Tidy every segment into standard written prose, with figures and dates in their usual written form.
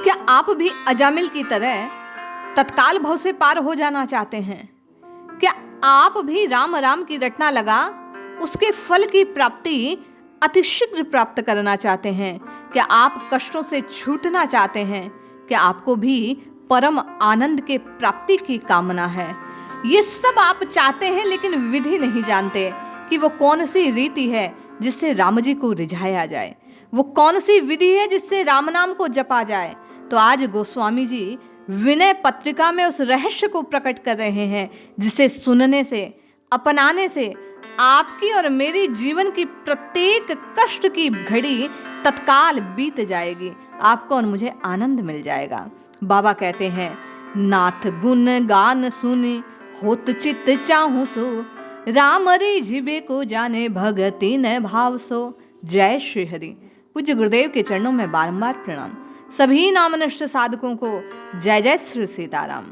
क्या आप भी अजामिल की तरह तत्काल भव से पार हो जाना चाहते हैं? क्या आप भी राम राम की रटना लगा उसके फल की प्राप्ति अतिशीघ्र प्राप्त करना चाहते हैं? क्या आप कष्टों से छूटना चाहते हैं? क्या आपको भी परम आनंद के प्राप्ति की कामना है? ये सब आप चाहते हैं, लेकिन विधि नहीं जानते कि वो कौन सी रीति है जिससे राम जी को रिझाया जाए, वो कौन सी विधि है जिससे राम नाम को जपा जाए। तो आज गोस्वामी जी विनय पत्रिका में उस रहस्य को प्रकट कर रहे हैं जिसे सुनने से, अपनाने से आपकी और मेरी जीवन की प्रत्येक कष्ट की घड़ी तत्काल बीत जाएगी, आपको और मुझे आनंद मिल जाएगा। बाबा कहते हैं, नाथ गुण गान सुनी होत चित चाहूं सो, राम रिझिबे को जाने भगति न भाव सो। जय श्री हरि। पूज्य गुरुदेव के चरणों में बारंबार प्रणाम। सभी नामनिष्ठ साधकों को जय जय श्री सीताराम।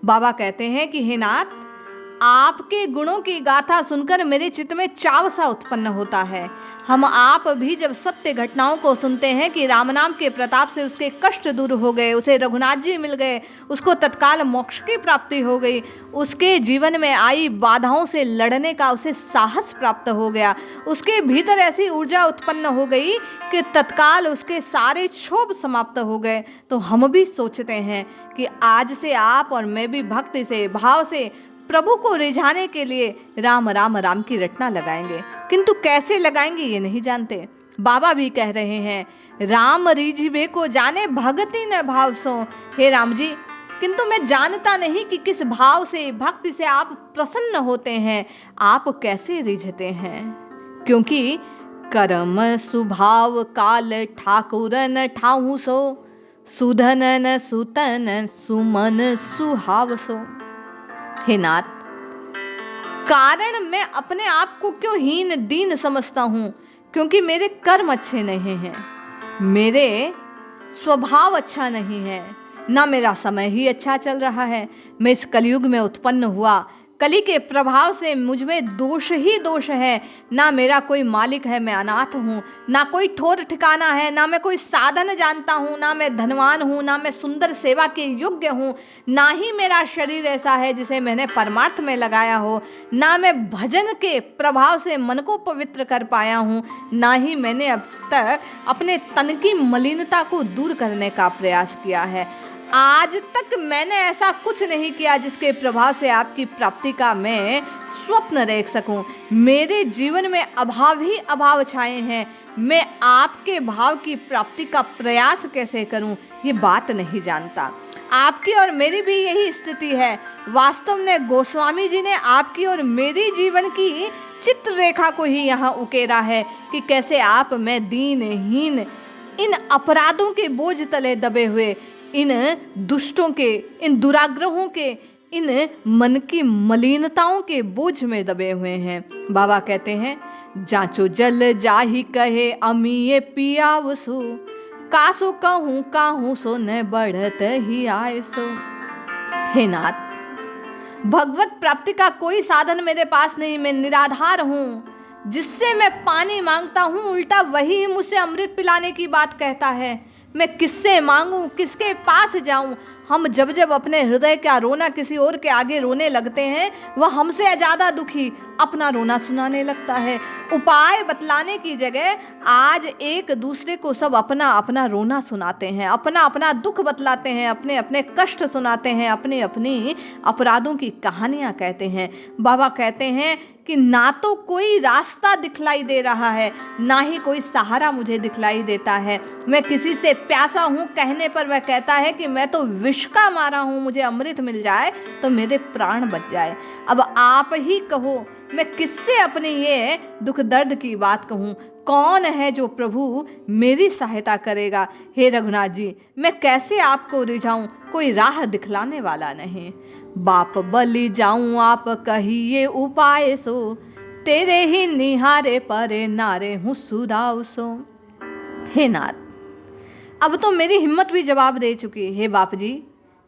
बाबा कहते हैं कि हे नाथ, आपके गुणों की गाथा सुनकर मेरे चित्त में चाव सा उत्पन्न होता है। हम आप भी जब सत्य घटनाओं को सुनते हैं कि राम नाम के प्रताप से उसके कष्ट दूर हो गए, उसे रघुनाथ जी मिल गए, उसको तत्काल मोक्ष की प्राप्ति हो गई, उसके जीवन में आई बाधाओं से लड़ने का उसे साहस प्राप्त हो गया, उसके भीतर ऐसी ऊर्जा उत्पन्न हो गई कि तत्काल उसके सारे क्षोभ समाप्त हो गए, तो हम भी सोचते हैं कि आज से आप और मैं भी भक्ति से, भाव से प्रभु को रिझाने के लिए राम राम राम की रटना लगाएंगे। किंतु कैसे लगाएंगे ये नहीं जानते। बाबा भी कह रहे हैं, राम रिझिबे को जाने भगति न भाव सो। हे राम जी, किंतु मैं जानता नहीं कि किस भाव से, भक्ति से आप प्रसन्न होते हैं, आप कैसे रिझते हैं। क्योंकि कर्म सुभाव काल ठाकुरन ठाहु सो, सुधनन सुतन सुमन सुहाव सो। हे नाथ, कारण मैं अपने आप को क्यों हीन दीन समझता हूँ? क्योंकि मेरे कर्म अच्छे नहीं हैं, मेरे स्वभाव अच्छा नहीं है, ना मेरा समय ही अच्छा चल रहा है। मैं इस कलयुग में उत्पन्न हुआ, कली के प्रभाव से मुझ में दोष ही दोष है। ना मेरा कोई मालिक है, मैं अनाथ हूँ, ना कोई ठोर ठिकाना है, ना मैं कोई साधन जानता हूँ, ना मैं धनवान हूँ, ना मैं सुंदर सेवा के योग्य हूँ, ना ही मेरा शरीर ऐसा है जिसे मैंने परमार्थ में लगाया हो, ना मैं भजन के प्रभाव से मन को पवित्र कर पाया हूँ, ना ही मैंने अब तक अपने तन की मलिनता को दूर करने का प्रयास किया है। आज तक मैंने ऐसा कुछ नहीं किया जिसके प्रभाव से आपकी प्राप्ति का मैं स्वप्न देख सकूं। मेरे जीवन में अभाव ही अभाव छाए हैं, मैं आपके भाव की प्राप्ति का प्रयास कैसे करूं, ये बात नहीं जानता। आपकी और मेरी भी यही स्थिति है। वास्तव में गोस्वामी जी ने आपकी और मेरी जीवन की चित्र रेखा को ही यहाँ उकेरा है कि कैसे आप मैं दीनहीन, इन अपराधों के बोझ तले दबे हुए, इन दुष्टों के, इन दुराग्रहों के, इन मन की मलिनताओं के बोझ में दबे हुए हैं। बाबा कहते हैं, जांचो जल जाहि कहे अमीये पियावसो, कासो कहूँ काहूँ सो न बढ़त ही आए सो। हे नाथ, भगवत प्राप्ति का कोई साधन मेरे पास नहीं, मैं निराधार हूँ। जिससे मैं पानी मांगता हूँ, उल्टा वही मुझसे अमृत पिलाने की बात कहता है। मैं किससे मांगूं, किसके पास जाऊं? हम जब जब अपने हृदय का रोना किसी और के आगे रोने लगते हैं, वह हमसे ज़्यादा दुखी अपना रोना सुनाने लगता है। उपाय बतलाने की जगह आज एक दूसरे को सब अपना अपना रोना सुनाते हैं, अपना अपना दुख बतलाते हैं, अपने अपने कष्ट सुनाते हैं, अपनी अपनी अपराधों की कहानियां कहते हैं। बाबा कहते हैं कि ना तो कोई रास्ता दिखलाई दे रहा है, ना ही कोई सहारा मुझे दिखलाई देता है। मैं किसी से प्यासा हूँ कहने पर वह कहता है कि मैं तो विष का मारा हूँ, मुझे अमृत मिल जाए तो मेरे प्राण बच जाए। अब आप ही कहो, मैं किससे अपनी ये दुख दर्द की बात कहूँ? कौन है जो प्रभु मेरी सहायता करेगा? हे रघुनाथ जी, मैं कैसे आपको रिझाऊं? कोई राह दिखलाने वाला नहीं। बाप बलि जाऊं आप कहिए उपाय सो, तेरे ही निहारे परे नारे हूँ सुदाव सो। हे नाथ, अब तो मेरी हिम्मत भी जवाब दे चुकी। हे बाप जी,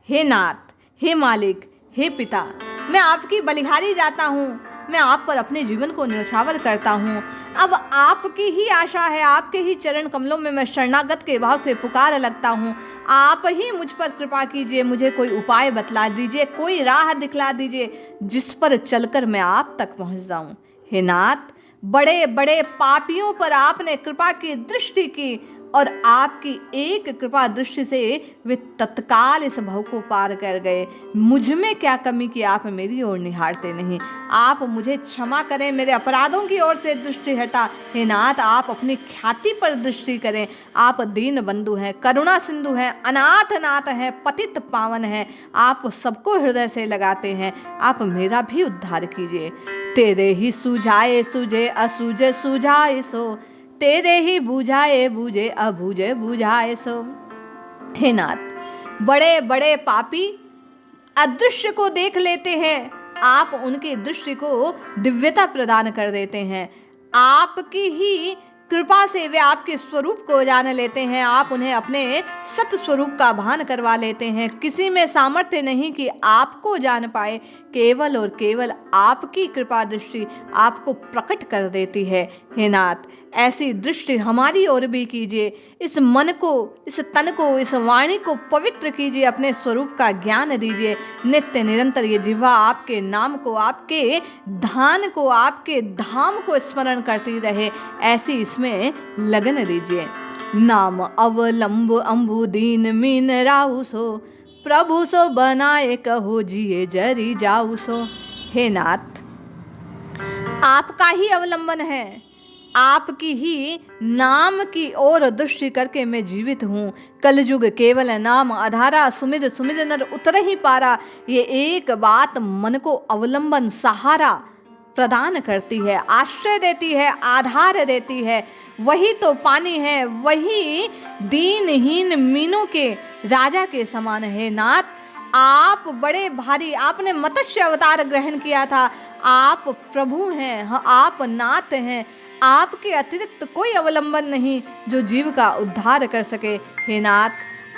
हे नाथ, हे मालिक, हे पिता, मैं आपकी बलिहारी जाता हूँ। मैं आप पर अपने जीवन को न्यौछावर करता हूँ। अब आपकी ही आशा है, आपके ही चरण कमलों में मैं शरणागत के भाव से पुकार लगता हूँ। आप ही मुझ पर कृपा कीजिए, मुझे कोई उपाय बतला दीजिए, कोई राह दिखला दीजिए जिस पर चलकर मैं आप तक पहुँच जाऊँ। हे नाथ, बड़े बड़े पापियों पर आपने कृपा की दृष्टि की और आपकी एक कृपा दृष्टि से वे तत्काल इस भव को पार कर गए। मुझ में क्या कमी कि आप मेरी ओर निहारते नहीं। आप मुझे क्षमा करें, मेरे अपराधों की ओर से दृष्टि हटा। हे नाथ, आप अपनी ख्याति पर दृष्टि करें। आप दीन बंधु हैं, करुणा सिंधु हैं, अनाथ नाथ हैं, पतित पावन हैं। आप सबको हृदय से लगाते हैं। आप मेरा भी उद्धार कीजिए। तेरे ही सुझाए सुझे, असूझे सुझाए सो, तेरे ही बुझाए बुझे, अबुझे बुझाए सो। हे नाथ, बड़े बड़े पापी अदृश्य को देख लेते हैं, आप उनकी दृष्टि को दिव्यता प्रदान कर देते हैं। आपकी ही कृपा से वे आपके स्वरूप को जान लेते हैं। आप उन्हें अपने सत स्वरूप का भान करवा लेते हैं। किसी में सामर्थ्य नहीं कि आपको जान पाए, केवल और केवल आपकी कृपा दृष्टि आपको प्रकट कर देती है। हे नाथ, ऐसी दृष्टि हमारी ओर भी कीजिए। इस मन को, इस तन को, इस वाणी को पवित्र कीजिए, अपने स्वरूप का ज्ञान दीजिए। नित्य निरंतर ये जिह्वा आपके नाम को, आपके धान को, आपके धाम को स्मरण करती रहे, ऐसी इसमें लगन दीजिए। नाम अवलंब अम्बु दीन मीन राहु सो, प्रभु सो बनाए कहो जिए जरी जाऊ सो। हे नाथ, आपका ही अवलंबन है, आपकी ही नाम की ओर दृष्टि करके मैं जीवित हूँ। कलयुग केवल नाम आधारा, सुमिर सुमिर नर उतर ही पारा। ये एक बात मन को अवलंबन, सहारा प्रदान करती है, आश्रय देती है, आधार देती है। वही तो पानी है, वही दीनहीन मीनों के राजा के समान है। नाथ, आप बड़े भारी, आपने मत्स्य अवतार ग्रहण किया था। आप प्रभु हैं, आप नाथ हैं। आपके अतिरिक्त कोई अवलंबन नहीं जो जीव का उद्धार कर सके। हे नाथ,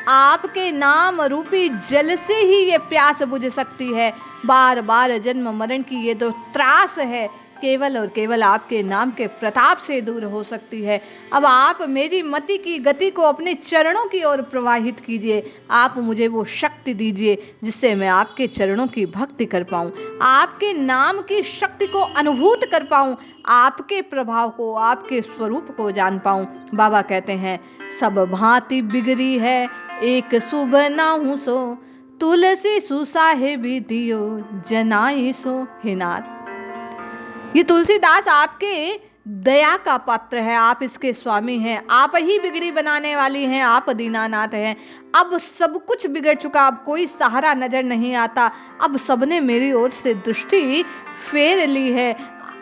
आपके नाम रूपी जल से ही ये प्यास बुझ सकती है। बार बार जन्म मरण की ये जो त्रास है, केवल और केवल आपके नाम के प्रताप से दूर हो सकती है। अब आप मेरी मति की गति को अपने चरणों की ओर प्रवाहित कीजिए। आप मुझे वो शक्ति दीजिए जिससे मैं आपके चरणों की भक्ति कर पाऊँ, आपके नाम की शक्ति को अनुभूत कर पाऊँ, आपके प्रभाव को, आपके स्वरूप को जान पाऊँ। बाबा कहते हैं, सब भांति बिगड़ी है एक शुभ नाहु सो, तुलसी सुसाहेबी दियो जनाई सो। हे नाथ, ये तुलसीदास आपके दया का पात्र है, आप इसके स्वामी हैं, आप ही बिगड़ी बनाने वाली हैं, आप दीनानाथ हैं। अब सब कुछ बिगड़ चुका, अब कोई सहारा नजर नहीं आता, अब सबने मेरी ओर से दृष्टि फेर ली है।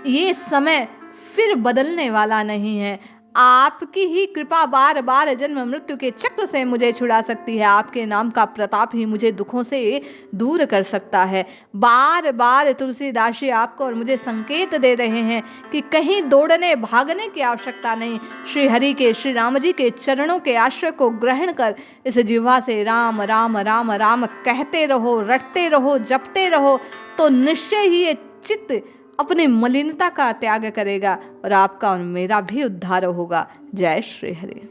ये समय फिर बदलने वाला नहीं है। आपकी ही कृपा बार बार जन्म मृत्यु के चक्र से मुझे छुड़ा सकती है। आपके नाम का प्रताप ही मुझे दुखों से दूर कर सकता है। बार बार तुलसीदास जी आपको और मुझे संकेत दे रहे हैं कि कहीं दौड़ने भागने की आवश्यकता नहीं। श्री हरि के, श्री राम जी के चरणों के आश्रय को ग्रहण कर इस जिह्वा से राम राम राम राम कहते रहो, रटते रहो, जपते रहो, तो निश्चय ही ये चित्त अपनी मलिनता का त्याग करेगा और आपका और मेरा भी उद्धार होगा। जय श्री हरि।